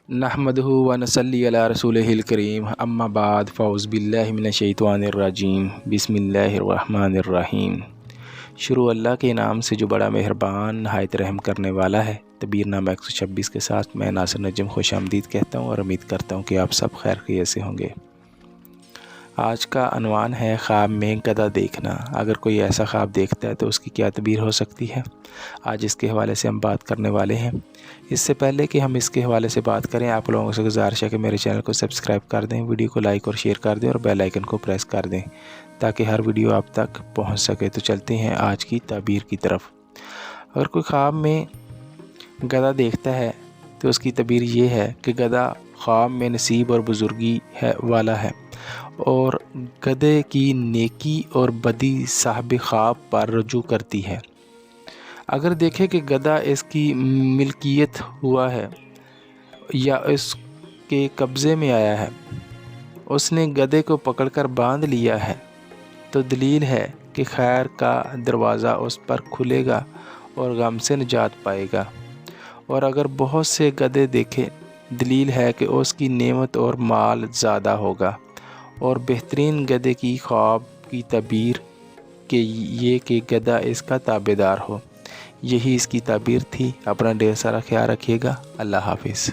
نحمدہ و نصلی علی رسولہ الکریم اما بعد فاعوذ باللہ من الشیطان الرجیم بسم اللہ الرحمن الرحیم۔ شروع اللہ کے نام سے جو بڑا مہربان نہایت رحم کرنے والا ہے۔ تبیر نامہ 126 کے ساتھ میں ناصر نجم خوش آمدید کہتا ہوں اور امید کرتا ہوں کہ آپ سب خیر خیریت سے ہوں گے۔ آج کا عنوان ہے خواب میں گدھا دیکھنا۔ اگر کوئی ایسا خواب دیکھتا ہے تو اس کی کیا تعبیر ہو سکتی ہے؟ آج اس کے حوالے سے ہم بات کرنے والے ہیں۔ اس سے پہلے کہ ہم اس کے حوالے سے بات کریں، آپ لوگوں سے گزارش ہے کہ میرے چینل کو سبسکرائب کر دیں، ویڈیو کو لائک اور شیئر کر دیں اور بیل آئیکن کو پریس کر دیں تاکہ ہر ویڈیو آپ تک پہنچ سکے۔ تو چلتے ہیں آج کی تعبیر کی طرف۔ اگر کوئی خواب میں گدھا دیکھتا ہے تو اس کی تعبیر یہ ہے کہ گدھا خواب میں نصیب اور بزرگی والا ہے اور گدھے کی نیکی اور بدی صاحب خواب پر رجوع کرتی ہے۔ اگر دیکھے کہ گدھا اس کی ملکیت ہوا ہے یا اس کے قبضے میں آیا ہے، اس نے گدھے کو پکڑ کر باندھ لیا ہے، تو دلیل ہے کہ خیر کا دروازہ اس پر کھلے گا اور غم سے نجات پائے گا۔ اور اگر بہت سے گدھے دیکھے، دلیل ہے کہ اس کی نعمت اور مال زیادہ ہوگا۔ اور بہترین گدھے کی خواب کی تعبیر کہ یہ کہ گدھا اس کا تابع دار ہو۔ یہی اس کی تعبیر تھی۔ اپنا ڈھیر سارا خیال رکھیے گا۔ اللہ حافظ۔